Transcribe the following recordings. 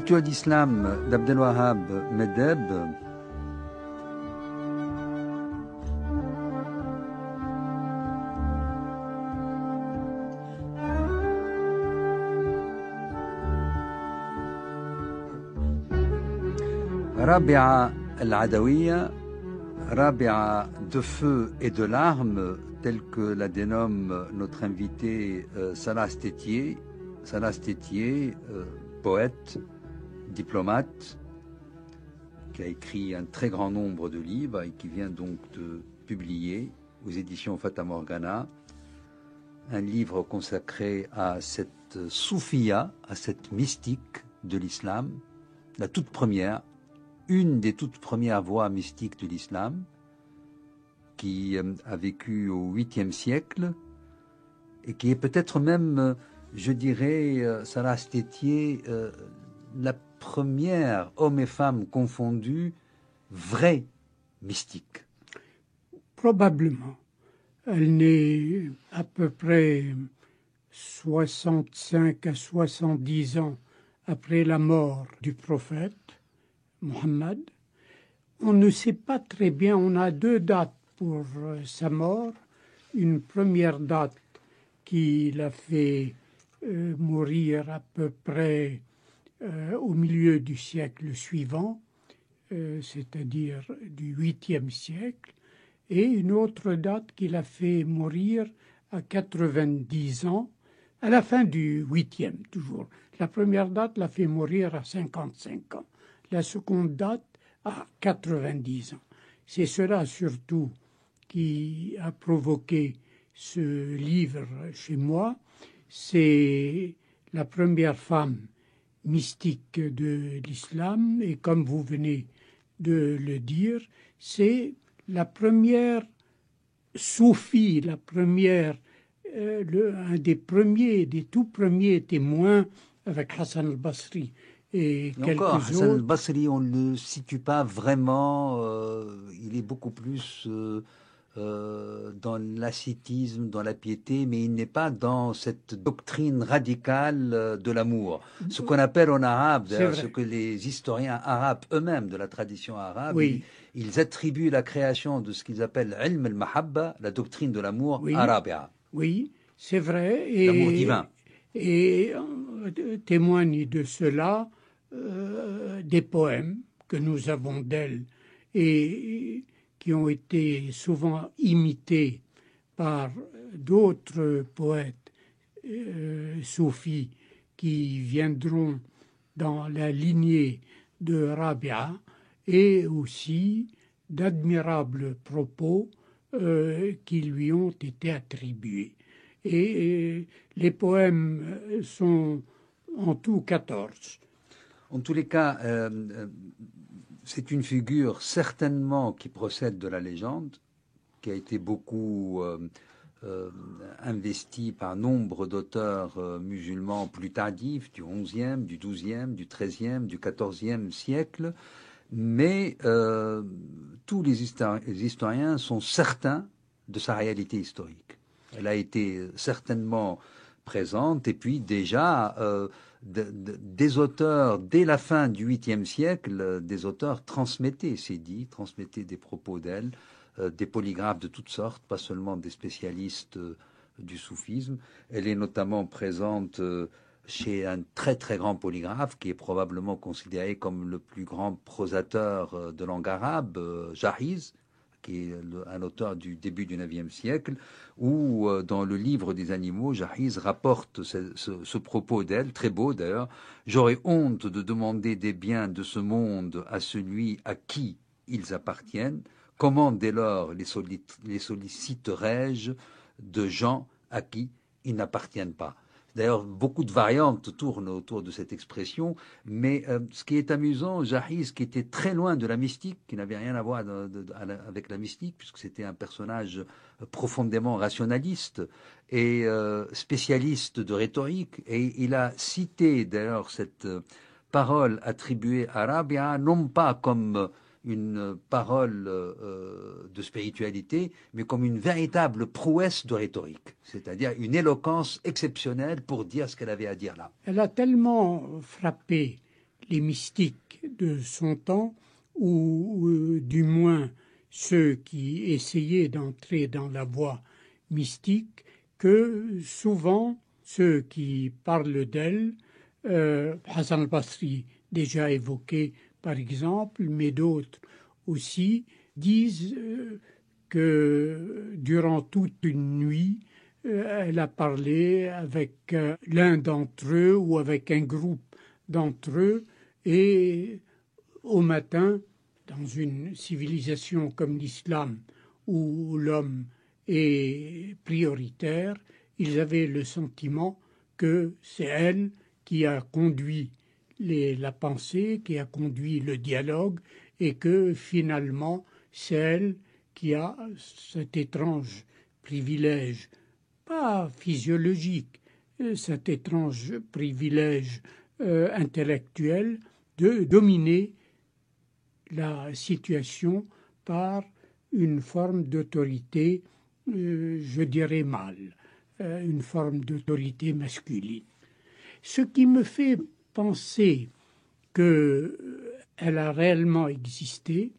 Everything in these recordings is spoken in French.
culture d'islam d'Abdel Wahab Medeb Rabia al-Adawiya, Rabia de feu et de larmes, tel que la dénomme notre invité Salah Stétier. Salah Stétier, poète, diplomate, qui a écrit un très grand nombre de livres et qui vient donc de publier aux éditions Fata Morgana un livre consacré à cette soufia, à cette mystique de l'islam, la toute première, une des toutes premières voies mystiques de l'islam, qui a vécu au 8e siècle et qui est peut-être même, je dirais, Salah Stétier, la première, hommes et femmes confondus, vraie mystique. Probablement. Elle naît à peu près 65 à 70 ans après la mort du prophète Mohammed. On ne sait pas très bien, on a deux dates pour sa mort. Une première date qui l'a fait mourir à peu près au milieu du siècle suivant, c'est-à-dire du 8e siècle, et une autre date qui l'a fait mourir à 90 ans, à la fin du 8e toujours. La première date l'a fait mourir à 55 ans. La seconde date à 90 ans. C'est cela surtout qui a provoqué ce livre chez moi. C'est la première femme mystique de l'islam et comme vous venez de le dire, c'est la première soufie, la première, un des tout premiers témoins avec Hassan al-Basri. Et encore, Hassan autres. al-Basri, on ne le situe pas vraiment, il est beaucoup plus dans l'ascétisme, dans la piété, mais il n'est pas dans cette doctrine radicale de l'amour. Ce qu'on appelle en arabe, ce que les historiens arabes eux-mêmes de la tradition arabe, oui. ils attribuent la création de ce qu'ils appellent ilm al-mahabba, la doctrine de l'amour, oui. à Rabia. Oui, c'est vrai. L'amour divin. Et témoigne de cela des poèmes que nous avons d'elle et qui ont été souvent imités par d'autres poètes soufis qui viendront dans la lignée de Rabia et aussi d'admirables propos qui lui ont été attribués. Et les poèmes sont en tout 14. En tous les cas, c'est une figure certainement qui procède de la légende, qui a été beaucoup investie par nombre d'auteurs musulmans plus tardifs, du 11e, du 12e, du 13e, du 14e siècle, mais tous les historiens sont certains de sa réalité historique. Elle a été certainement présente, et puis déjà... des auteurs, dès la fin du 8e siècle, des auteurs transmettaient ces dits, transmettaient des propos d'elle, des polygraphes de toutes sortes, pas seulement des spécialistes du soufisme. Elle est notamment présente chez un très très grand polygraphe qui est probablement considéré comme le plus grand prosateur de langue arabe, Jahiz, qui est un auteur du début du IXe siècle, où dans le livre des animaux, Jahiz rapporte ce propos d'elle, très beau d'ailleurs: « J'aurais honte de demander des biens de ce monde à celui à qui ils appartiennent. Comment dès lors les solliciterais-je de gens à qui ils n'appartiennent pas ?» D'ailleurs, beaucoup de variantes tournent autour de cette expression, mais ce qui est amusant, Jahiz, qui était très loin de la mystique, qui n'avait rien à voir avec la mystique, puisque c'était un personnage profondément rationaliste et spécialiste de rhétorique, et il a cité d'ailleurs cette parole attribuée à Rabia, non pas comme une parole de spiritualité, mais comme une véritable prouesse de rhétorique, c'est-à-dire une éloquence exceptionnelle pour dire ce qu'elle avait à dire là. Elle a tellement frappé les mystiques de son temps, ou du moins ceux qui essayaient d'entrer dans la voie mystique, que souvent ceux qui parlent d'elle, Hassan al-Basri déjà évoqué par exemple, mais d'autres aussi, disent que durant toute une nuit, elle a parlé avec l'un d'entre eux ou avec un groupe d'entre eux, et au matin, dans une civilisation comme l'islam où l'homme est prioritaire, ils avaient le sentiment que c'est elle qui a conduit la pensée, qui a conduit le dialogue, et que finalement c'est elle qui a cet étrange privilège, pas physiologique, cet étrange privilège intellectuel de dominer la situation par une forme d'autorité, je dirais mâle, une forme d'autorité masculine. Ce qui me fait penser qu'elle a réellement existé,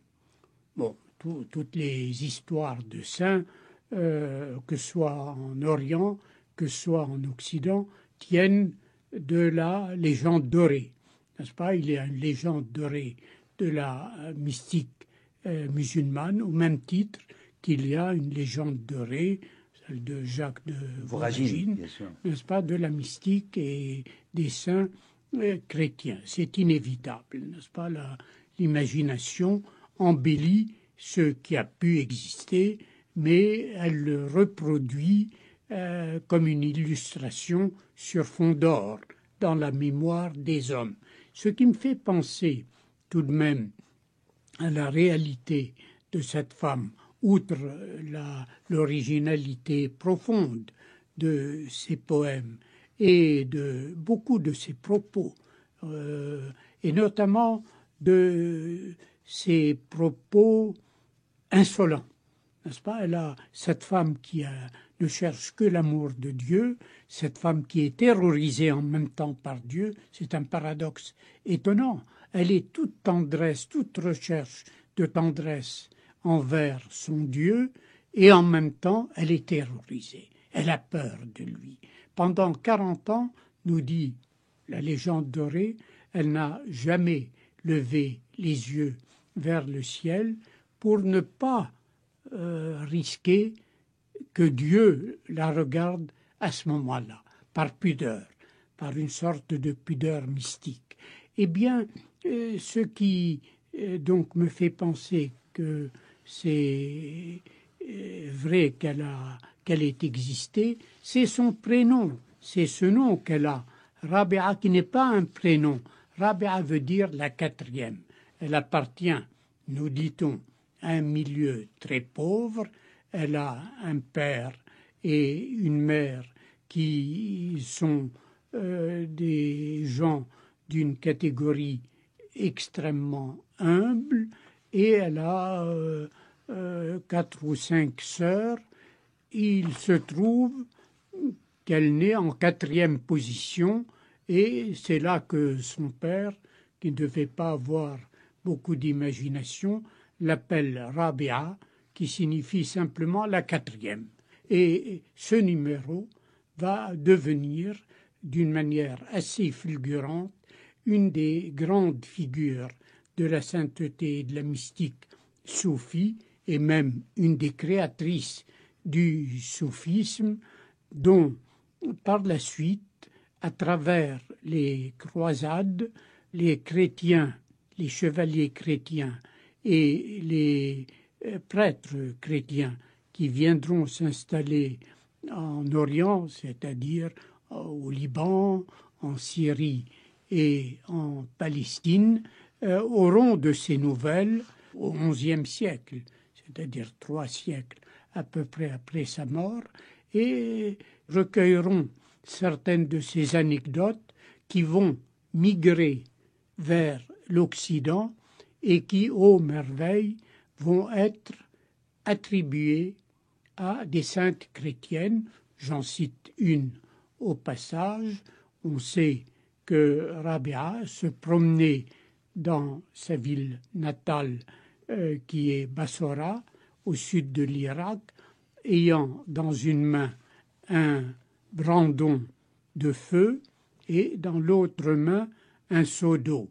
bon, toutes les histoires de saints, que ce soit en Orient, que ce soit en Occident, tiennent de la légende dorée, n'est-ce pas? Il y a une légende dorée de la mystique musulmane, au même titre qu'il y a une légende dorée, celle de Jacques de Voragine, n'est-ce pas, de la mystique et des saints chrétiens. C'est inévitable, n'est-ce pas? L'imagination embellit ce qui a pu exister, mais elle le reproduit comme une illustration sur fond d'or dans la mémoire des hommes. Ce qui me fait penser tout de même à la réalité de cette femme, outre l'originalité profonde de ses poèmes et de beaucoup de ses propos, et notamment de ses propos insolents, n'est-ce pas? Elle a cette femme qui ne cherche que l'amour de Dieu, cette femme qui est terrorisée en même temps par Dieu, c'est un paradoxe étonnant. Elle est toute tendresse, toute recherche de tendresse envers son Dieu, et en même temps, elle est terrorisée. Elle a peur de lui. Pendant 40 ans, nous dit la légende dorée, elle n'a jamais levé les yeux vers le ciel pour ne pas risquer que Dieu la regarde à ce moment-là, par pudeur, par une sorte de pudeur mystique. Eh bien, ce qui donc me fait penser que c'est vrai qu'elle ait existé, c'est son prénom, c'est ce nom qu'elle a, Rabia, qui n'est pas un prénom. Rabia veut dire la quatrième. Elle appartient, nous dit-on, à un milieu très pauvre. Elle a un père et une mère qui sont des gens d'une catégorie extrêmement humble, et elle a 4 ou 5 sœurs. Il se trouve qu'elle naît en 4e position, et c'est là que son père, qui ne devait pas avoir beaucoup d'imagination, l'appelle Rabia, qui signifie simplement la 4e. Et ce numéro va devenir, d'une manière assez fulgurante, une des grandes figures de la sainteté et de la mystique soufie, et même une des créatrices du soufisme, dont par la suite, à travers les croisades, les chrétiens, les chevaliers chrétiens et les prêtres chrétiens qui viendront s'installer en Orient, c'est-à-dire au Liban, en Syrie et en Palestine, auront de ces nouvelles au XIe siècle, c'est-à-dire 3 siècles à peu près après sa mort, et recueilleront certaines de ces anecdotes qui vont migrer vers l'Occident et qui, ô merveille, vont être attribuées à des saintes chrétiennes. J'en cite une au passage. On sait que Rabia se promenait dans sa ville natale qui est Bassora, au sud de l'Irak, ayant dans une main un brandon de feu et dans l'autre main un seau d'eau.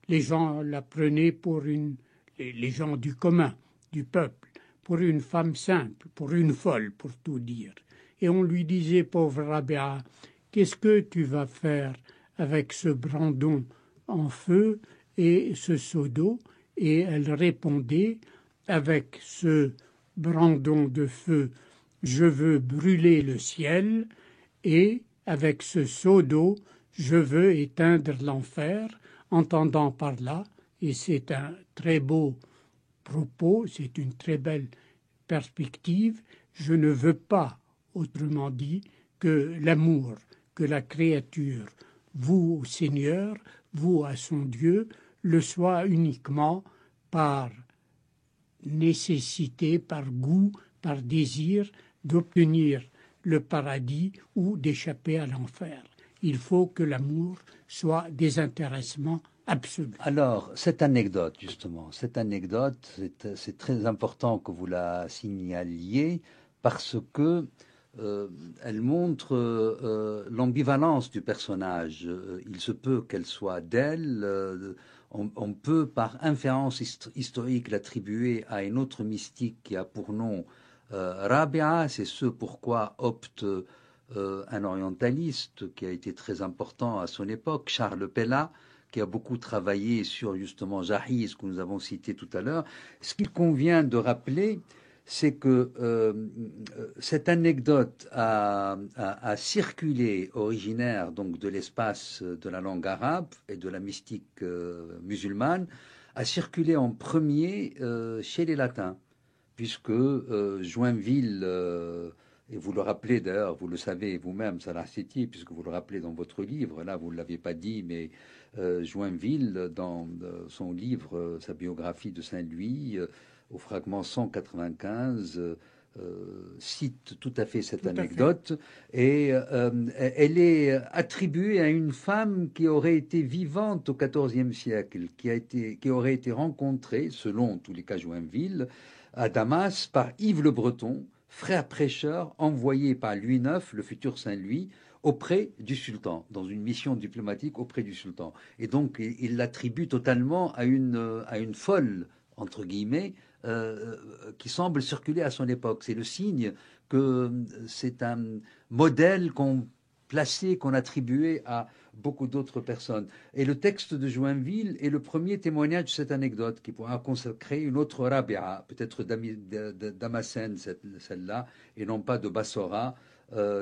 Les gens la prenaient pour les gens du commun, du peuple, pour une femme simple, pour une folle, pour tout dire. Et on lui disait, pauvre Rabia, qu'est-ce que tu vas faire avec ce brandon en feu et ce seau d'eau? Et elle répondait, avec ce brandon de feu, je veux brûler le ciel, et avec ce seau d'eau, je veux éteindre l'enfer, entendant par là, et c'est un très beau propos, c'est une très belle perspective, je ne veux pas, autrement dit, que l'amour que la créature voue au Seigneur, voue à son Dieu, le soit uniquement par nécessité, par goût, par désir d'obtenir le paradis ou d'échapper à l'enfer. Il faut que l'amour soit désintéressement absolu. Alors, cette anecdote, justement, c'est très important que vous la signaliez parce que elle montre l'ambivalence du personnage. Il se peut qu'elle soit d'elle. On peut, par inférence historique, l'attribuer à une autre mystique qui a pour nom Rabia. C'est ce pourquoi opte un orientaliste qui a été très important à son époque, Charles Pella, qui a beaucoup travaillé sur justement Jahiz, que nous avons cité tout à l'heure. Ce qu'il convient de rappeler, c'est que cette anecdote a circulé, originaire donc de l'espace de la langue arabe et de la mystique musulmane, a circulé en premier chez les latins, puisque Joinville, et vous le rappelez d'ailleurs, vous le savez vous-même, Salah Seti, puisque vous le rappelez dans votre livre, là vous ne l'avez pas dit, mais Joinville, dans son livre, sa biographie de Saint-Louis, au fragment 195, cite tout à fait cette anecdote, et elle est attribuée à une femme qui aurait été vivante au XIVe siècle, qui aurait été rencontrée, selon tous les cas Joinville, à Damas par Yves le Breton, frère prêcheur envoyé par Louis IX, le futur Saint-Louis, auprès du sultan, dans une mission diplomatique auprès du sultan. Et donc, il l'attribue totalement à une folle, entre guillemets, qui semble circuler à son époque. C'est le signe que c'est un modèle qu'on attribuait à beaucoup d'autres personnes. Et le texte de Joinville est le premier témoignage de cette anecdote qui pourra consacrer une autre Rabia, peut-être Damascène, celle-là, et non pas de Bassora,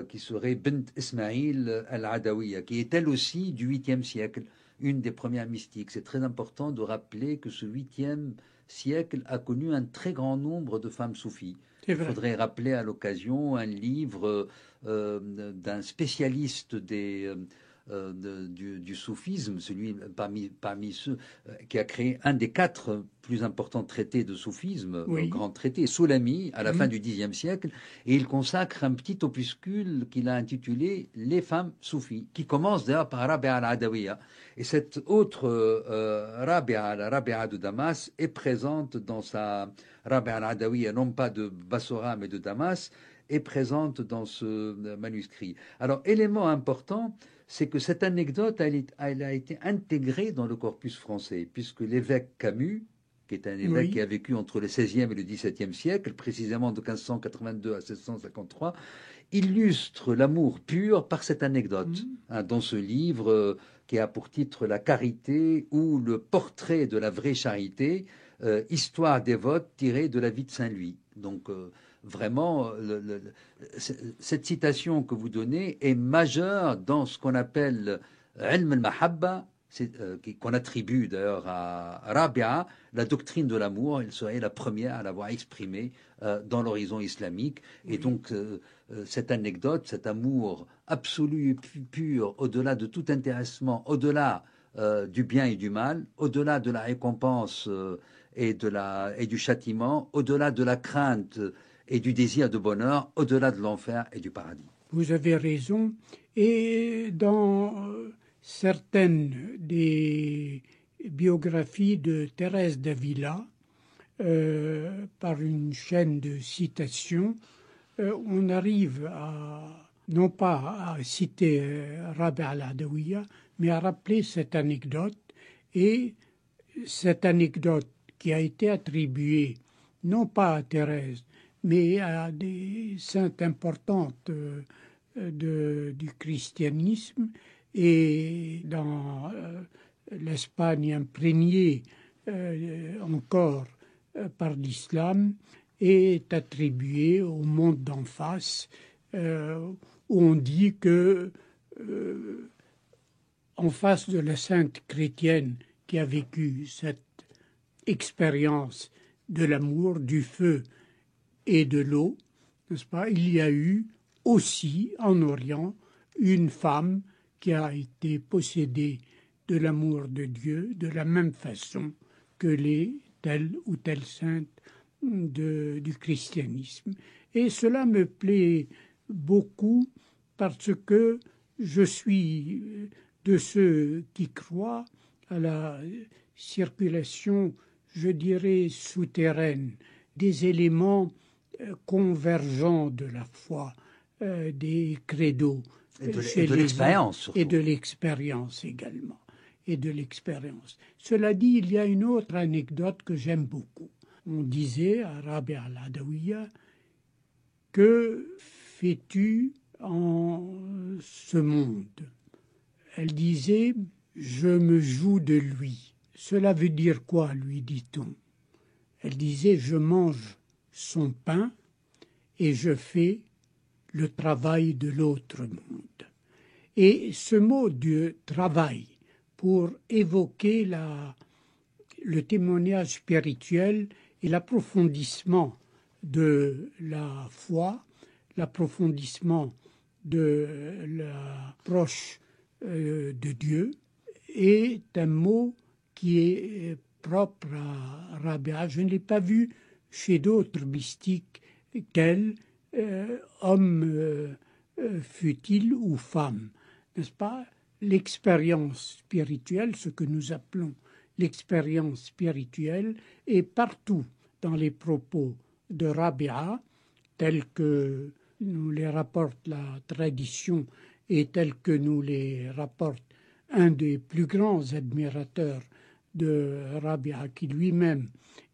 qui serait Bint Ismaïl al-Adawiya, qui est elle aussi du 8e siècle, une des premières mystiques. C'est très important de rappeler que ce 8e siècle a connu un très grand nombre de femmes soufis. Il faudrait rappeler à l'occasion un livre d'un spécialiste du soufisme, celui parmi ceux qui a créé un des 4 plus importants traités de soufisme, grand traité, Soulami, à la fin du Xe siècle, et il consacre un petit opuscule qu'il a intitulé Les femmes soufis, qui commence d'ailleurs par Rabia al-Adawiya. Et cette autre Rabia, la Rabia de Damas, est présente dans sa Rabia al-Adawiya, non pas de Bassora mais de Damas, est présente dans ce manuscrit. Alors, élément important, c'est que cette anecdote, elle a été intégrée dans le corpus français, puisque l'évêque Camus, qui est un évêque qui a vécu entre le XVIe et le XVIIe siècle, précisément de 1582 à 1653, illustre l'amour pur par cette anecdote, dans ce livre qui a pour titre La Charité ou le portrait de la vraie charité, histoire dévote tirée de la vie de Saint-Louis. Donc, vraiment, cette citation que vous donnez est majeure dans ce qu'on appelle ilm al-mahabba, qu'on attribue d'ailleurs à Rabia, la doctrine de l'amour. Elle serait la première à l'avoir exprimée dans l'horizon islamique. Et donc, cette anecdote, cet amour absolu et pur, au-delà de tout intéressement, au-delà du bien et du mal, au-delà de la récompense et du châtiment, au-delà de la crainte et du désir de bonheur, au-delà de l'enfer et du paradis. Vous avez raison. Et dans certaines des biographies de Thérèse d'Avila, par une chaîne de citations, on arrive à, non pas à citer Rabia al-Adawiya, mais à rappeler cette anecdote. Et cette anecdote qui a été attribuée non pas à Thérèse, mais à des saintes importantes du christianisme, et dans l'Espagne imprégnée encore par l'islam, est attribuée au monde d'en face, où on dit que en face de la sainte chrétienne qui a vécu cette expérience de l'amour, du feu et de l'eau, n'est-ce pas, il y a eu aussi en Orient une femme qui a été possédée de l'amour de Dieu de la même façon que les telle ou telle sainte du christianisme. Et cela me plaît beaucoup parce que je suis de ceux qui croient à la circulation, je dirais, souterraine des éléments convergents de la foi, des credos. Et de l'expérience surtout. Et de l'expérience également. Et de l'expérience. Cela dit, il y a une autre anecdote que j'aime beaucoup. On disait à Rabia al-Adawiya, que fais-tu en ce monde? Elle disait, je me joue de lui. Cela veut dire quoi, lui dit-on? Elle disait, je mange son pain et je fais le travail de l'autre monde. Et ce mot de travail, pour évoquer le témoignage spirituel et l'approfondissement de la foi, l'approfondissement de l'approche de Dieu, est un mot qui est propre à Rabia. Je ne l'ai pas vu chez d'autres mystiques qu'elle, homme fut-il ou femme, n'est-ce pas? L'expérience spirituelle, ce que nous appelons l'expérience spirituelle, est partout dans les propos de Rabia, tels que nous les rapporte la tradition et tels que nous les rapporte un des plus grands admirateurs de Rabia, qui lui-même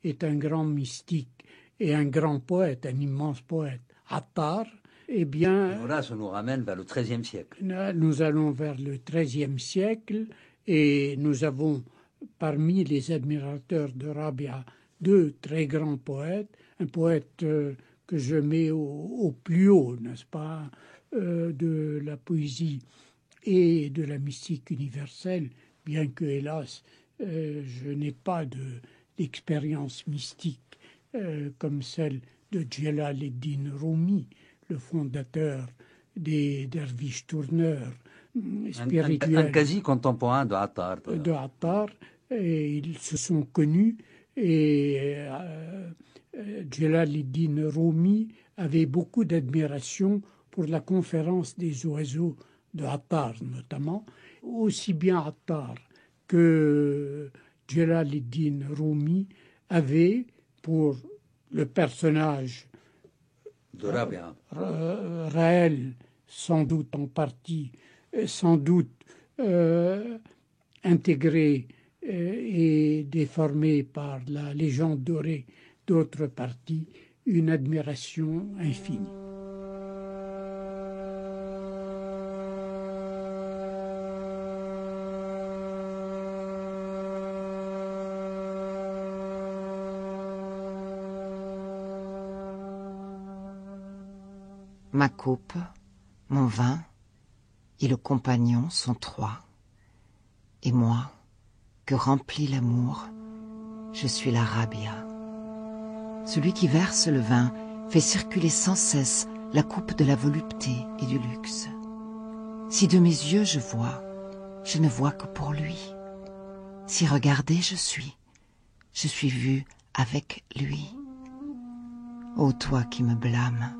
est un grand mystique et un grand poète, un immense poète, Attar. Eh bien, là, ça nous ramène vers le XIIIe siècle. Nous allons vers le XIIIe siècle et nous avons parmi les admirateurs de Rabia deux très grands poètes, un poète que je mets au plus haut, n'est-ce pas, de la poésie et de la mystique universelle, bien que, hélas, je n'ai pas d'expérience mystique comme celle de Jalaluddin Rumi, le fondateur des derviches tourneurs spirituels. Un quasi contemporain de Attar. De Attar, et ils se sont connus, et Jalaluddin Rumi avait beaucoup d'admiration pour la conférence des oiseaux de Attar, notamment. Aussi bien Attar que Jalaluddin Rumi avaient pour le personnage de Rabia. Raël, sans doute en partie, sans doute intégré et déformé par la légende dorée d'autres parties, une admiration infinie. Ma coupe, mon vin et le compagnon sont trois. Et moi, que remplit l'amour, je suis la Rabia. Celui qui verse le vin fait circuler sans cesse la coupe de la volupté et du luxe. Si de mes yeux je ne vois que pour lui. Si regardé je suis vue avec lui. Ô toi qui me blâmes,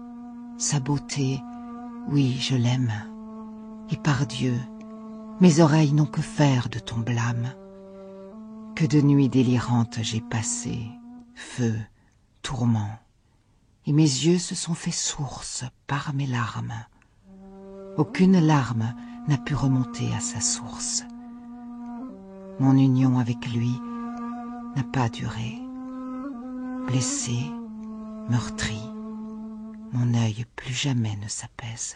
sa beauté, oui, je l'aime. Et par Dieu, Mes oreilles n'ont que faire de ton blâme. Que de nuits délirantes j'ai passé, feu, tourment, et mes yeux se sont fait source par mes larmes. Aucune larme n'a pu remonter à sa source. Mon union avec lui n'a pas duré. Blessé, meurtri, mon œil plus jamais ne s'apaise.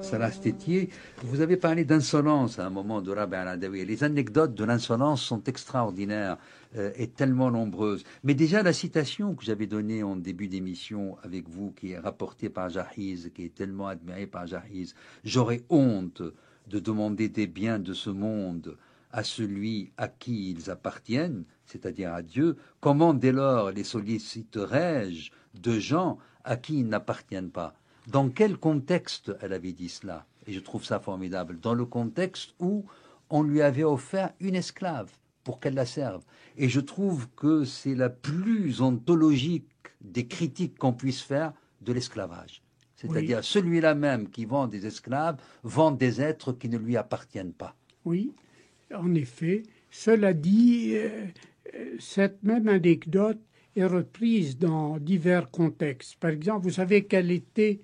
Salah Stétier, vous avez parlé d'insolence à un moment de Rabi' al-Adawi. Les anecdotes de l'insolence sont extraordinaires et tellement nombreuses. Mais déjà, la citation que j'avais donnée en début d'émission avec vous, qui est rapportée par Jahiz, qui est tellement admirée par Jahiz, « J'aurais honte de demander des biens de ce monde à celui à qui ils appartiennent, c'est-à-dire à Dieu. Comment dès lors les solliciterais-je de gens à qui ils n'appartiennent pas ?» Dans quel contexte elle avait dit cela? Et je trouve ça formidable. Dans le contexte où on lui avait offert une esclave pour qu'elle la serve. Et je trouve que c'est la plus ontologique des critiques qu'on puisse faire de l'esclavage. C'est-à-dire celui-là même qui vend des esclaves, vend des êtres qui ne lui appartiennent pas. Oui, en effet. Cela dit, cette même anecdote est reprise dans divers contextes. Par exemple, vous savez quelle était,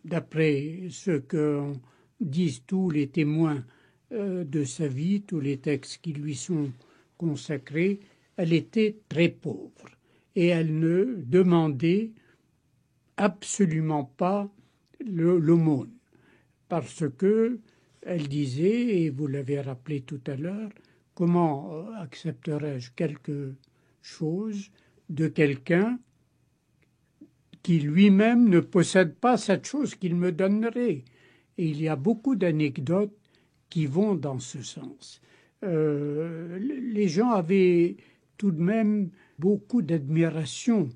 d'après ce que disent tous les témoins de sa vie, tous les textes qui lui sont consacrés, elle était très pauvre et elle ne demandait absolument pas l'aumône, parce que elle disait, et vous l'avez rappelé tout à l'heure, comment accepterais-je quelque chose de quelqu'un qui lui-même ne possède pas cette chose qu'il me donnerait. Et il y a beaucoup d'anecdotes qui vont dans ce sens. Les gens avaient tout de même beaucoup d'admiration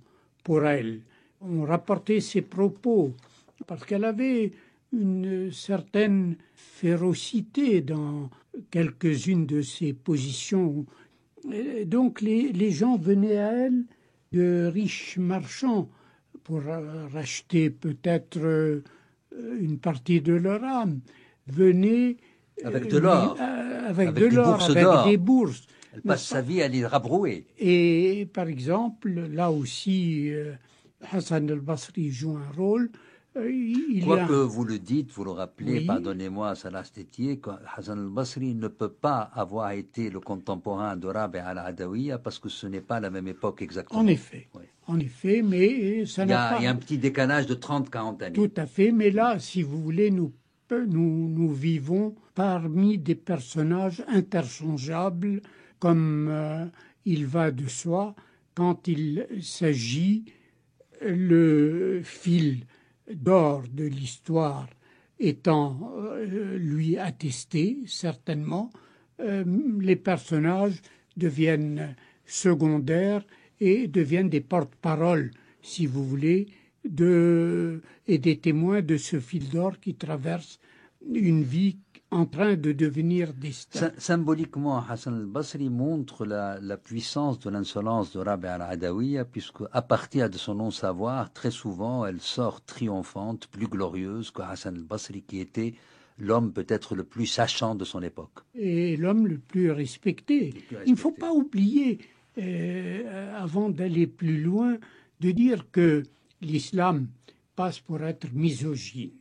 pour elle. On rapportait ses propos parce qu'elle avait une certaine férocité dans quelques-unes de ses positions. Et donc les gens venaient à elle, de riches marchands, pour racheter peut-être une partie de leur âme, venaient avec de l'or, avec de l'or, avec des bourses. Elle passe sa vie à les rabrouer. Et par exemple, là aussi, Hassan al-Basri joue un rôle. Quoique vous le dites, vous le rappelez, oui. Pardonnez-moi, Salah Stétier, Hassan al-Basri ne peut pas avoir été le contemporain de Rabi' al-Adawiya parce que ce n'est pas la même époque exactement. En effet, oui. En effet, mais ça n'a pas... Il y a un petit décalage de 30-40 années. Tout à fait, mais là, si vous voulez, nous vivons parmi des personnages interchangeables, comme il va de soi, quand il s'agit le fil d'or de l'histoire étant lui attesté, certainement, les personnages deviennent secondaires et deviennent des porte-paroles, si vous voulez, et des témoins de ce fil d'or qui traverse une vie en train de devenir destin. Symboliquement, Hassan al-Basri montre la puissance de l'insolence de Rabi' al-Adawiya, puisque à partir de son non-savoir, très souvent, elle sort triomphante, plus glorieuse que Hassan al-Basri, qui était l'homme peut-être le plus sachant de son époque. Et l'homme le plus respecté. Il ne faut pas oublier, avant d'aller plus loin, de dire que l'islam passe pour être misogyne.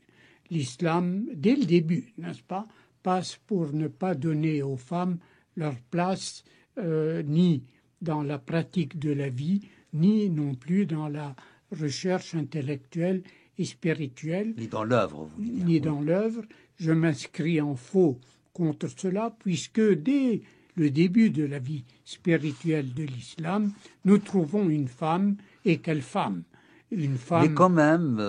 L'islam, dès le début, n'est-ce pas, passe pour ne pas donner aux femmes leur place ni dans la pratique de la vie, ni non plus dans la recherche intellectuelle et spirituelle. Ni dans l'œuvre, vous voulez dire. Ni dans l'œuvre. Je m'inscris en faux contre cela, puisque dès le début de la vie spirituelle de l'islam, nous trouvons une femme, et quelle femme? Une femme... Mais quand même,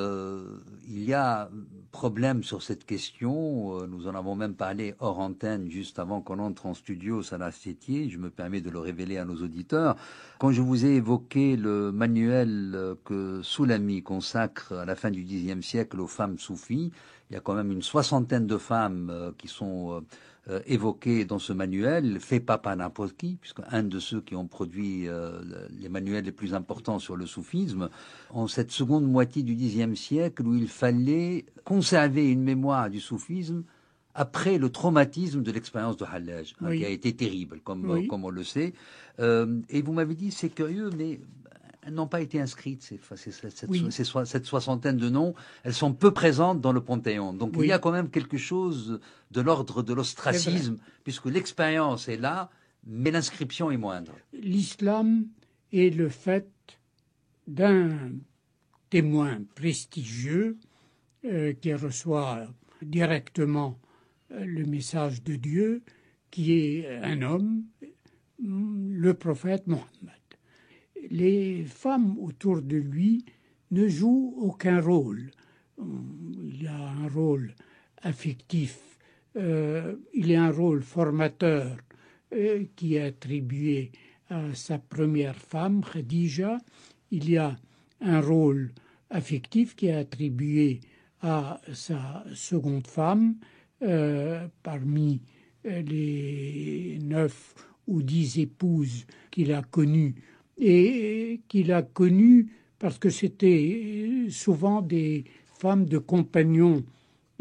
il y a problème sur cette question. Nous en avons même parlé hors antenne, juste avant qu'on entre en studio, Salah Stétier. Je me permets de le révéler à nos auditeurs. Quand je vous ai évoqué le manuel que Soulami consacre à la fin du Xe siècle aux femmes soufis, il y a quand même une soixantaine de femmes qui sont évoqués dans ce manuel, fait pas par n'importe qui, puisque un de ceux qui ont produit les manuels les plus importants sur le soufisme, en cette seconde moitié du Xe siècle, où il fallait conserver une mémoire du soufisme après le traumatisme de l'expérience de Hallaj, Oui. qui a été terrible, comme on le sait. Et vous m'avez dit, c'est curieux, mais elles n'ont pas été inscrites, cette soixantaine de noms, elles sont peu présentes dans le Panthéon. Donc il y a quand même quelque chose de l'ordre de l'ostracisme, puisque l'expérience est là, mais l'inscription est moindre. L'islam est le fait d'un témoin prestigieux qui reçoit directement le message de Dieu, qui est un homme, le prophète Mohammed. Les femmes autour de lui ne jouent aucun rôle. Il y a un rôle affectif, il y a un rôle formateur qui est attribué à sa première femme, Khadija. Il y a un rôle affectif qui est attribué à sa seconde femme, parmi les 9 ou 10 épouses qu'il a connues, et qu'il a connues parce que c'était souvent des femmes de compagnons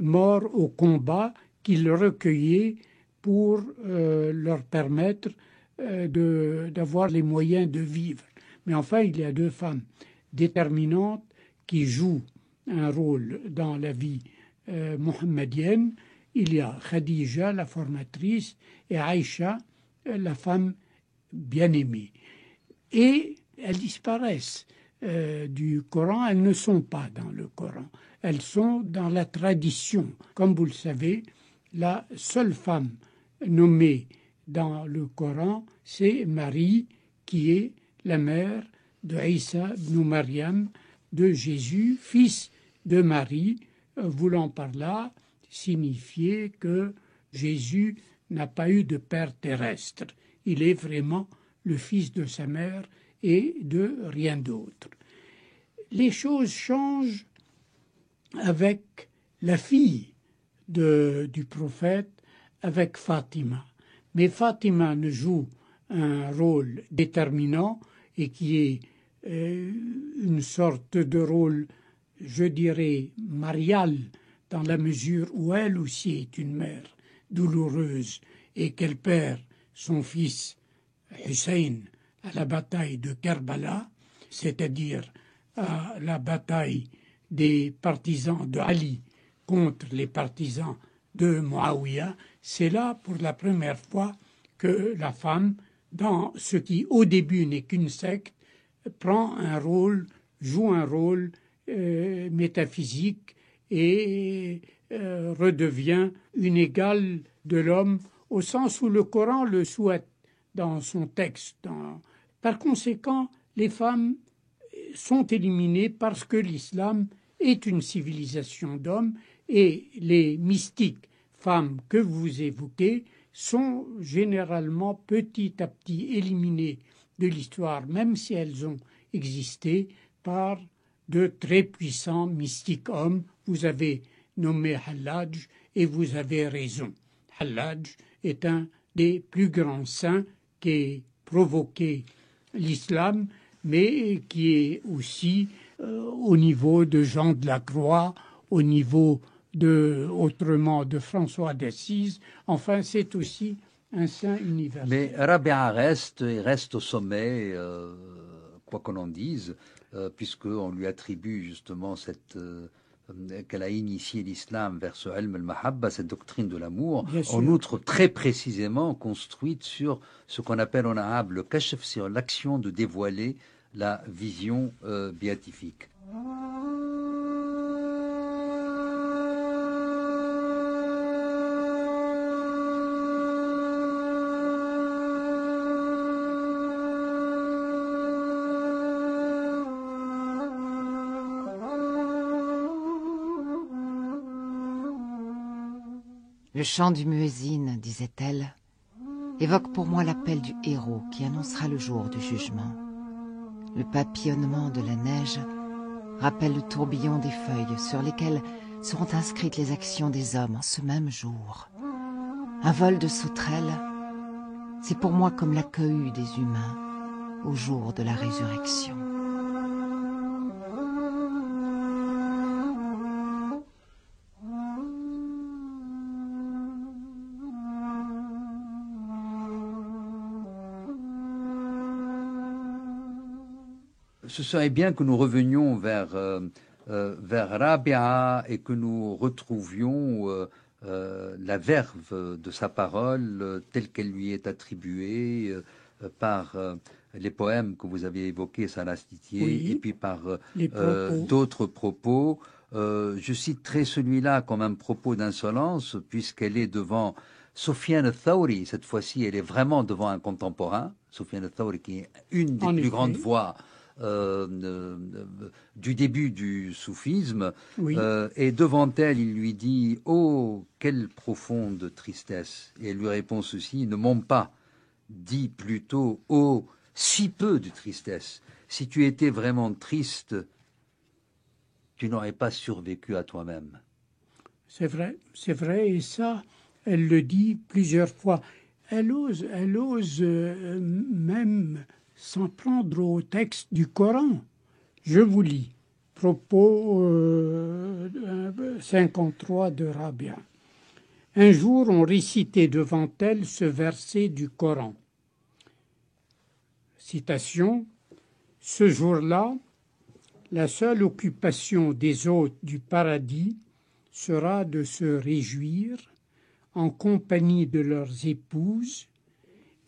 morts au combat qu'il recueillait pour leur permettre d'avoir les moyens de vivre. Mais enfin, il y a 2 femmes déterminantes qui jouent un rôle dans la vie mohammedienne. Il y a Khadija, la formatrice, et Aïcha, la femme bien-aimée. Et elles disparaissent du Coran, elles ne sont pas dans le Coran, elles sont dans la tradition. Comme vous le savez, la seule femme nommée dans le Coran, c'est Marie, qui est la mère de Isa ibn Maryam, de Jésus, fils de Marie, voulant par là signifier que Jésus n'a pas eu de père terrestre. Il est vraiment le fils de sa mère et de rien d'autre. Les choses changent avec la fille du prophète, avec Fatima. Mais Fatima ne joue un rôle déterminant et qui est une sorte de rôle, je dirais, marial, dans la mesure où elle aussi est une mère douloureuse et qu'elle perd son fils Hussein à la bataille de Karbala, c'est-à-dire à la bataille des partisans de Ali contre les partisans de Muawiyah. C'est là pour la première fois que la femme, dans ce qui au début n'est qu'une secte, prend un rôle, joue un rôle métaphysique et redevient une égale de l'homme au sens où le Coran le souhaite dans son texte. Par conséquent, les femmes sont éliminées parce que l'islam est une civilisation d'hommes et les mystiques femmes que vous évoquez sont généralement petit à petit éliminées de l'histoire, même si elles ont existé, par de très puissants mystiques hommes. Vous avez nommé Hallaj et vous avez raison. Hallaj est un des plus grands saints qui a provoqué l'islam, mais qui est aussi au niveau de Jean de la Croix, au niveau autrement de François d'Assise. Enfin, c'est aussi un saint universel. Mais Rabia reste au sommet, quoi qu'on en dise, puisqu'on lui attribue justement qu'elle a initié l'islam vers ce ilm al-mahabba, cette doctrine de l'amour, en outre très précisément construite sur ce qu'on appelle en arabe le kashf, sur l'action de dévoiler la vision béatifique. Le chant du muezzin, disait-elle, évoque pour moi l'appel du héros qui annoncera le jour du jugement. Le papillonnement de la neige rappelle le tourbillon des feuilles sur lesquelles seront inscrites les actions des hommes en ce même jour. Un vol de sauterelles, c'est pour moi comme l'accueil des humains au jour de la résurrection. Ce serait bien que nous revenions vers Rabia et que nous retrouvions la verve de sa parole telle qu'elle lui est attribuée par les poèmes que vous avez évoqués, Salah Stitier, Oui, et puis par propos. d'autres propos. Je citerai celui-là comme un propos d'insolence, puisqu'elle est devant Soufiane al-Thawri. Cette fois-ci, elle est vraiment devant un contemporain, Soufiane al-Thawri, qui est une des En plus effet. grandes voix du début du soufisme, Oui. et devant elle, il lui dit « Oh, quelle profonde tristesse !» Et elle lui répond ceci « Ne monte pas, dis plutôt « Oh, si peu de tristesse ! Si tu étais vraiment triste, tu n'aurais pas survécu à toi-même. » C'est vrai, et ça, elle le dit plusieurs fois. Elle ose même s'en prendre au texte du Coran. Je vous lis, propos 53 de Rabia. Un jour, on récitait devant elle ce verset du Coran. Citation. Ce jour-là, la seule occupation des hôtes du paradis sera de se réjouir en compagnie de leurs épouses.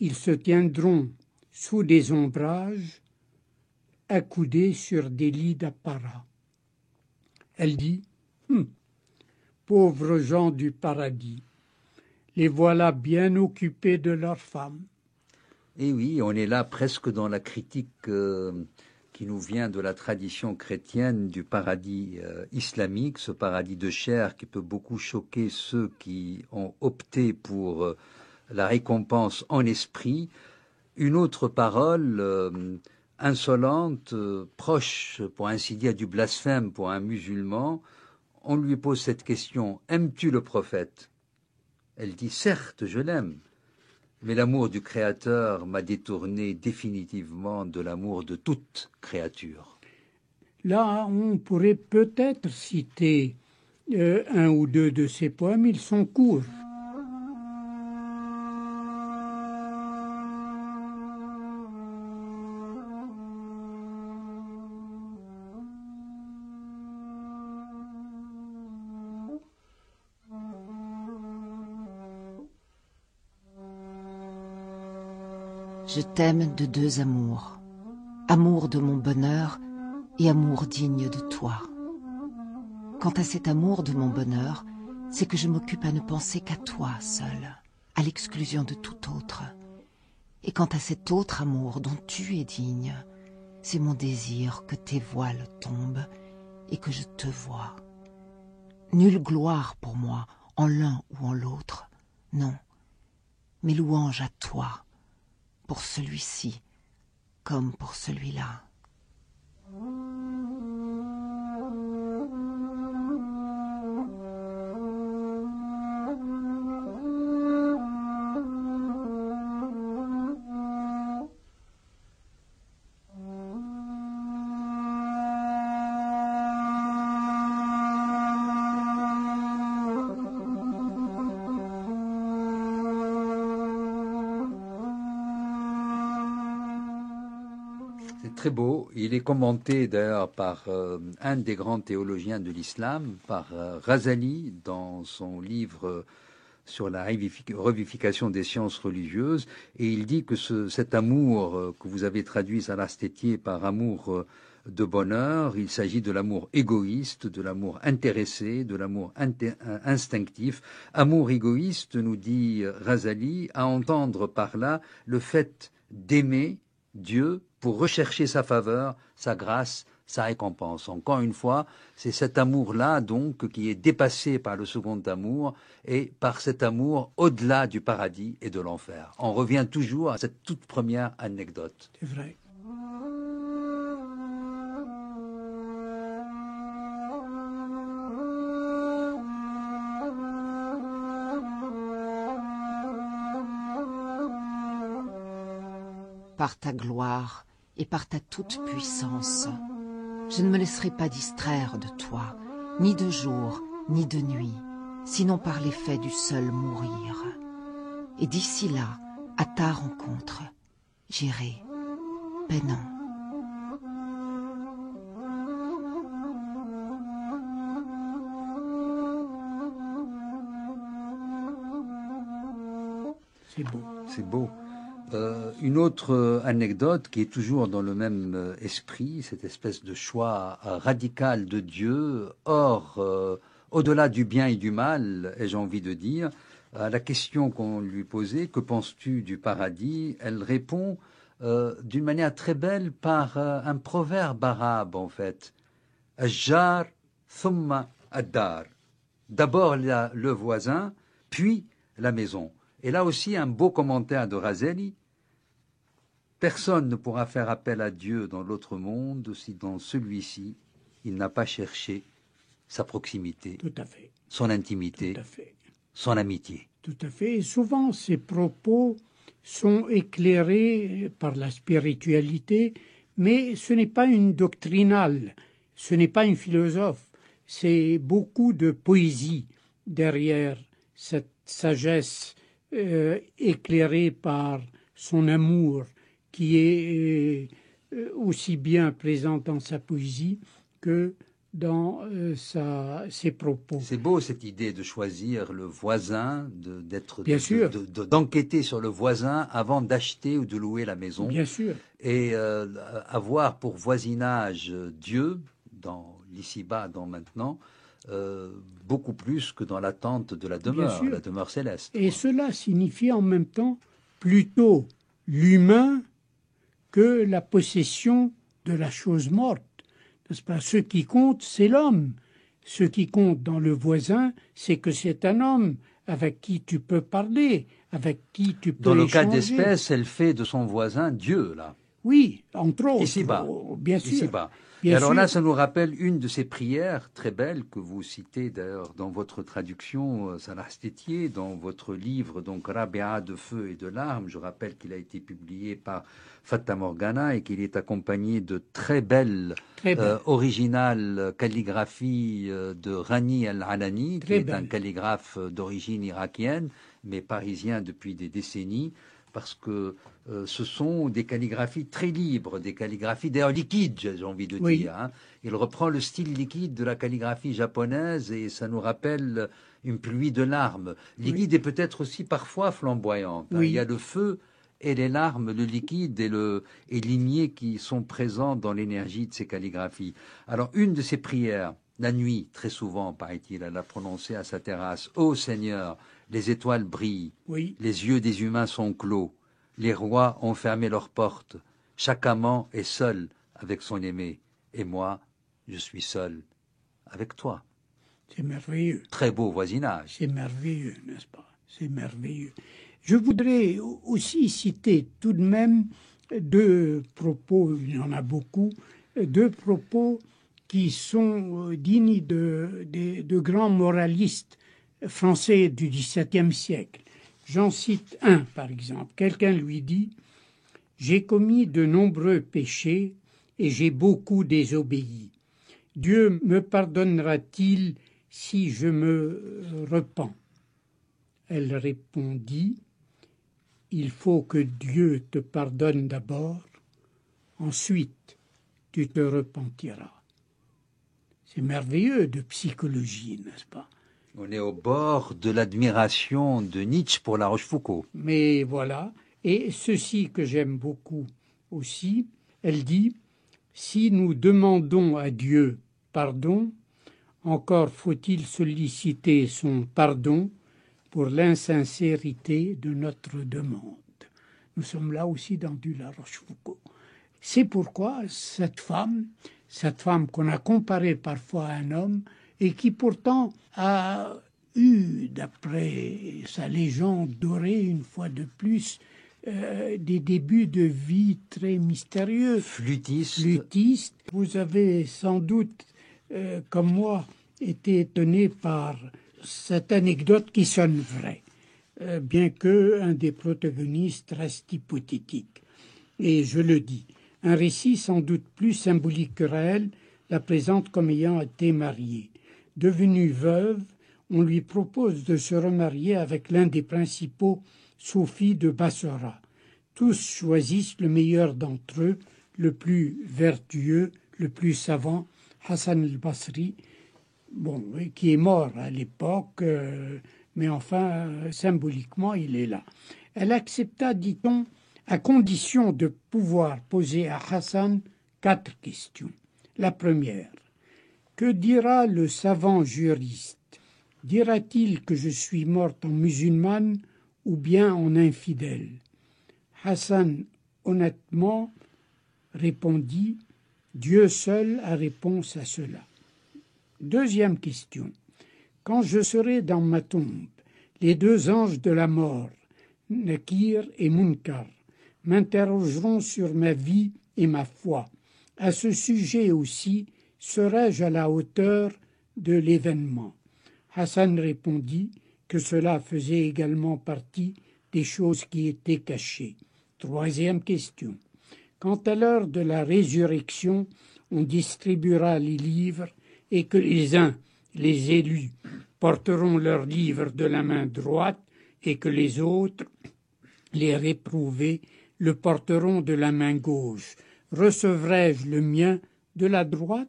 Ils se tiendront sous des ombrages, accoudés sur des lits d'apparat. Elle dit pauvres gens du paradis, les voilà bien occupés de leurs femmes. Et oui, on est là presque dans la critique qui nous vient de la tradition chrétienne du paradis islamique, ce paradis de chair qui peut beaucoup choquer ceux qui ont opté pour la récompense en esprit. Une autre parole insolente, proche, pour ainsi dire, du blasphème pour un musulman. On lui pose cette question, aimes-tu le prophète? Elle dit, certes, je l'aime. Mais l'amour du Créateur m'a détourné définitivement de l'amour de toute créature. Là, on pourrait peut-être citer un ou deux de ces poèmes, ils sont courts. Je t'aime de deux amours, amour de mon bonheur et amour digne de toi. Quant à cet amour de mon bonheur, c'est que je m'occupe à ne penser qu'à toi seul, à l'exclusion de tout autre. Et quant à cet autre amour dont tu es digne, c'est mon désir que tes voiles tombent et que je te vois. Nulle gloire pour moi, en l'un ou en l'autre, non, mais louange à toi, pour celui-ci comme pour celui-là. Très beau. Il est commenté d'ailleurs par un des grands théologiens de l'islam, par Ghazali, dans son livre sur la revivification des sciences religieuses. Et il dit que cet amour que vous avez traduit, Salah Stitier, par amour de bonheur, il s'agit de l'amour égoïste, de l'amour intéressé, de l'amour instinctif. Amour égoïste, nous dit Ghazali, à entendre par là le fait d'aimer Dieu pour rechercher sa faveur, sa grâce, sa récompense. Encore une fois, c'est cet amour-là, donc, qui est dépassé par le second amour et par cet amour au-delà du paradis et de l'enfer. On revient toujours à cette toute première anecdote. C'est vrai. par ta gloire et par ta toute-puissance. Je ne me laisserai pas distraire de toi, ni de jour, ni de nuit, sinon par l'effet du seul mourir. Et d'ici là, à ta rencontre, j'irai, peinant. C'est beau. C'est beau. Une autre anecdote qui est toujours dans le même esprit, cette espèce de choix radical de Dieu, au-delà du bien et du mal, ai-je envie de dire, à la question qu'on lui posait, que penses-tu du paradis? Elle répond d'une manière très belle par un proverbe arabe en fait. Ajjar thumma ad-dar. D'abord le voisin, puis la maison. Et là aussi, un beau commentaire de Razeli. Personne ne pourra faire appel à Dieu dans l'autre monde si dans celui-ci, il n'a pas cherché sa proximité, Tout à fait. son intimité, Tout à fait. son amitié. Tout à fait. Et souvent, ces propos sont éclairés par la spiritualité, mais ce n'est pas une doctrinale, ce n'est pas une philosophe, c'est beaucoup de poésie derrière cette sagesse éclairée par son amour, qui est aussi bien présent dans sa poésie que dans ses propos. C'est beau cette idée de choisir le voisin, Bien sûr. d'enquêter sur le voisin avant d'acheter ou de louer la maison. Bien sûr. Et avoir pour voisinage Dieu, dans l'ici-bas, dans maintenant, beaucoup plus que dans l'attente de la demeure céleste. Et cela signifie en même temps plutôt l'humain que la possession de la chose morte. N'est-ce pas? Ce qui compte, c'est l'homme. Ce qui compte dans le voisin, c'est que c'est un homme avec qui tu peux parler, avec qui tu peux Dans le échanger. cas d'espèce, elle fait de son voisin Dieu, là. Oui, entre autres. Ici-bas. Bien sûr. Ici-bas. Bien Et alors sûr. là, ça nous rappelle une de ces prières très belles que vous citez d'ailleurs dans votre traduction, Salah Stétier, dans votre livre, donc Rabia de feu et de larmes. Je rappelle qu'il a été publié par Fata Morgana et qu'il est accompagné de très belles, originales calligraphies de Rani Al-Alani, qui est un calligraphe d'origine irakienne, mais parisien depuis des décennies, parce que ce sont des calligraphies très libres, des calligraphies d'ailleurs liquides, j'ai envie de dire. Hein. Il reprend le style liquide de la calligraphie japonaise et ça nous rappelle une pluie de larmes. Liquide et peut-être aussi parfois flamboyante. Hein. Il y a le feu et les larmes, le liquide et l'igné qui sont présents dans l'énergie de ces calligraphies. Alors une de ces prières, la nuit, très souvent, paraît-il, elle a prononcé à sa terrasse, « Ô Seigneur, les étoiles brillent, les yeux des humains sont clos, les rois ont fermé leurs portes, chaque amant est seul avec son aimé, et moi, je suis seul avec toi. » C'est merveilleux. Très beau voisinage. C'est merveilleux, n'est-ce pas? C'est merveilleux. Je voudrais aussi citer tout de même deux propos, il y en a beaucoup, deux propos qui sont dignes de grands moralistes français du XVIIe siècle. J'en cite un, par exemple. Quelqu'un lui dit « J'ai commis de nombreux péchés et j'ai beaucoup désobéi. Dieu me pardonnera-t-il si je me repens ?» Elle répondit « Il faut que Dieu te pardonne d'abord, ensuite tu te repentiras. » C'est merveilleux de psychologie, n'est-ce pas? On est au bord de l'admiration de Nietzsche pour La Rochefoucauld. Mais voilà, et ceci que j'aime beaucoup aussi, elle dit « Si nous demandons à Dieu pardon, encore faut-il solliciter son pardon pour l'insincérité de notre demande. » Nous sommes là aussi dans du La Rochefoucauld. C'est pourquoi cette femme qu'on a comparée parfois à un homme, et qui pourtant a eu, d'après sa légende dorée, une fois de plus, des débuts de vie très mystérieux. Flûtiste. Vous avez sans doute, comme moi, été étonné par cette anecdote qui sonne vraie, bien qu'un des protagonistes reste hypothétique. Et je le dis, un récit sans doute plus symbolique que réel la présente comme ayant été mariée. Devenue veuve, on lui propose de se remarier avec l'un des principaux soufis de Bassora. Tous choisissent le meilleur d'entre eux, le plus vertueux, le plus savant, Hassan al-Basri, qui est mort à l'époque, mais enfin, symboliquement, il est là. Elle accepta, dit-on, à condition de pouvoir poser à Hassan 4 questions. La première, que dira le savant juriste? Dira-t-il que je suis morte en musulmane ou bien en infidèle? Hassan, honnêtement, répondit, Dieu seul a réponse à cela. Deuxième question, quand je serai dans ma tombe, les 2 anges de la mort, Nakir et Munkar, m'interrogeront sur ma vie et ma foi. À ce sujet aussi, serais-je à la hauteur de l'événement? Hassan répondit que cela faisait également partie des choses qui étaient cachées. Troisième question. Quand à l'heure de la résurrection, on distribuera les livres et que les uns, les élus, porteront leurs livres de la main droite et que les autres, les réprouvés, le porteront de la main gauche. Recevrai-je le mien de la droite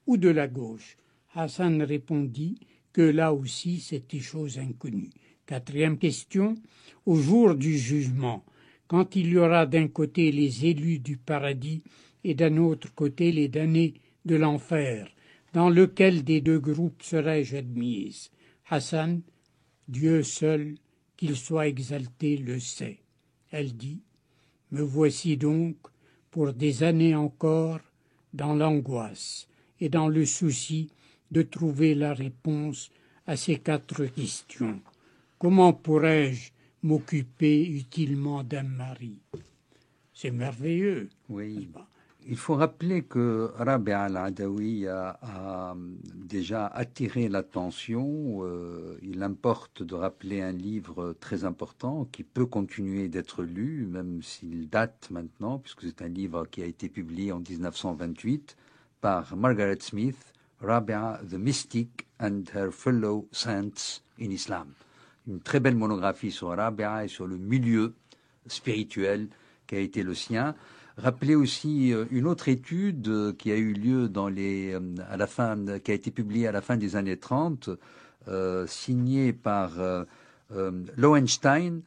ou de la gauche? Hassan répondit que là aussi c'était chose inconnue. Quatrième question, au jour du jugement, quand il y aura d'un côté les élus du paradis et d'un autre côté les damnés de l'enfer, dans lequel des 2 groupes serais-je admise? Hassan, Dieu seul, qu'il soit exalté, le sait. Elle dit, me voici donc, pour des années encore, dans l'angoisse et dans le souci de trouver la réponse à ces 4 questions. Comment pourrais-je m'occuper utilement d'un mari? C'est merveilleux. Oui. Il faut rappeler que Rabia al-Adawi a déjà attiré l'attention. Il importe de rappeler un livre très important qui peut continuer d'être lu, même s'il date maintenant, puisque c'est un livre qui a été publié en 1928 par Margaret Smith, Rabia the Mystic and Her Fellow Saints in Islam. Une très belle monographie sur Rabia et sur le milieu spirituel qui a été le sien. Rappelez aussi une autre étude qui a eu lieu qui a été publiée à la fin des années 30, signée par Lowenstein,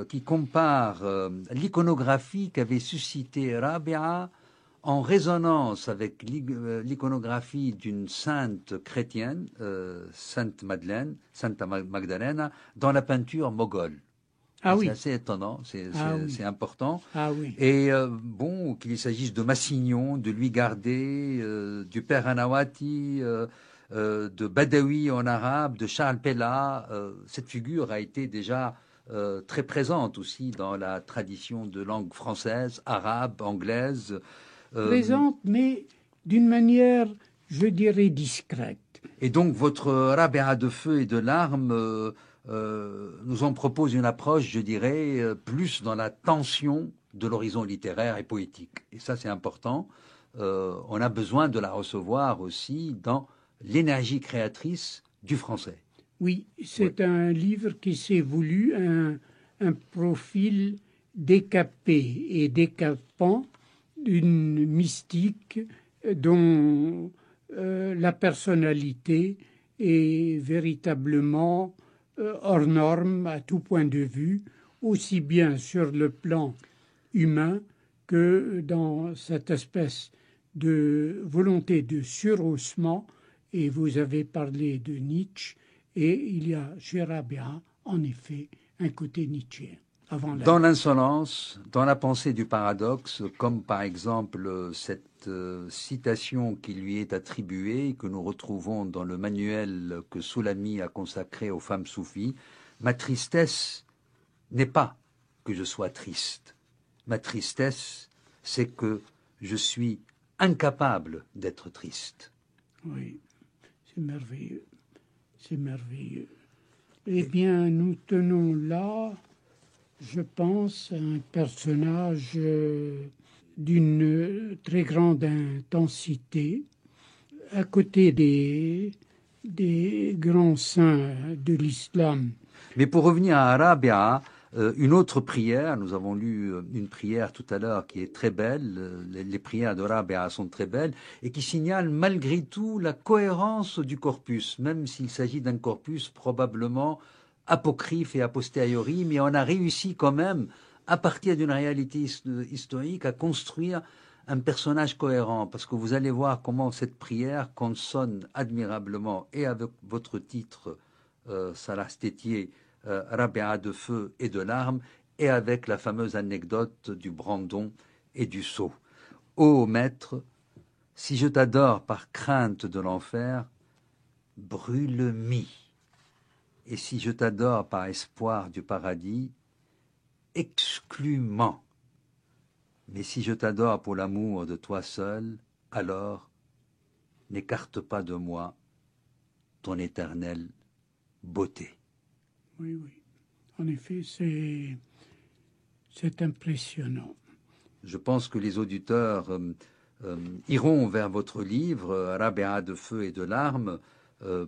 qui compare l'iconographie qu'avait suscitée Rabia en résonance avec l'iconographie d'une sainte chrétienne, Sainte Madeleine, Santa Magdalena, dans la peinture moghole. Ah c'est oui. assez étonnant, c'est important. Ah oui. Et qu'il s'agisse de Massignon, de Louis Gardet, du père Anawati, de Badawi en arabe, de Charles Pella, cette figure a été déjà très présente aussi dans la tradition de langue française, arabe, anglaise. Présente, mais d'une manière, je dirais, discrète. Et donc votre Rabia de feu et de larmes nous en propose une approche, je dirais, plus dans la tension de l'horizon littéraire et poétique. Et ça, c'est important. On a besoin de la recevoir aussi dans l'énergie créatrice du français. Oui, c'est un livre qui s'est voulu un profil décapé et décapant d'une mystique dont la personnalité est véritablement hors norme à tout point de vue, aussi bien sur le plan humain que dans cette espèce de volonté de surhaussement. Et vous avez parlé de Nietzsche, et il y a chez Rabia, en effet, un côté nietzschéen. Dans l'insolence, dans la pensée du paradoxe, comme par exemple cette citation qui lui est attribuée, que nous retrouvons dans le manuel que Soulami a consacré aux femmes soufis, ma tristesse n'est pas que je sois triste. Ma tristesse, c'est que je suis incapable d'être triste. Oui, c'est merveilleux. C'est merveilleux. Eh bien, nous tenons là. je pense, un personnage d'une très grande intensité, à côté des grands saints de l'islam. Mais pour revenir à Rabia, une autre prière, nous avons lu une prière tout à l'heure qui est très belle, les prières de Rabia sont très belles, et qui signalent malgré tout la cohérence du corpus, même s'il s'agit d'un corpus probablement apocryphe et a posteriori, mais on a réussi quand même, à partir d'une réalité historique, à construire un personnage cohérent, parce que vous allez voir comment cette prière consonne admirablement, et avec votre titre, Salah Stétier, Rabia de feu et de larmes, et avec la fameuse anecdote du brandon et du seau. Ô maître, si je t'adore par crainte de l'enfer, brûle-mi. Et si je t'adore par espoir du paradis, exclus-m'en. Mais si je t'adore pour l'amour de toi seul, alors n'écarte pas de moi ton éternelle beauté. Oui, oui. En effet, c'est impressionnant. Je pense que les auditeurs iront vers votre livre, Rabia de feu et de larmes,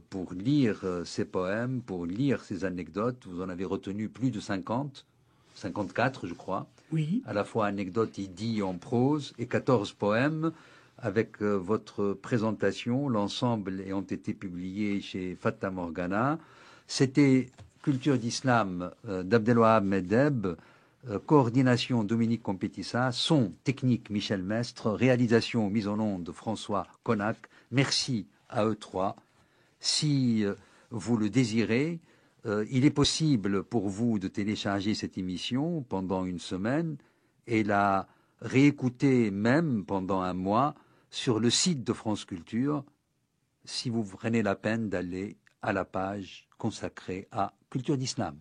pour lire ces poèmes, pour lire ces anecdotes. Vous en avez retenu plus de 50, 54 je crois. Oui. À la fois anecdotes et dits en prose, et 14 poèmes, avec votre présentation. L'ensemble ayant été publié chez Fata Morgana. C'était Culture d'Islam d'Abdelwahab Medeb, coordination Dominique Compétissa, son technique Michel Mestre, réalisation mise en onde de François Connac. Merci à eux trois. Si vous le désirez, il est possible pour vous de télécharger cette émission pendant une semaine et la réécouter même pendant un mois sur le site de France Culture, si vous prenez la peine d'aller à la page consacrée à Culture d'Islam.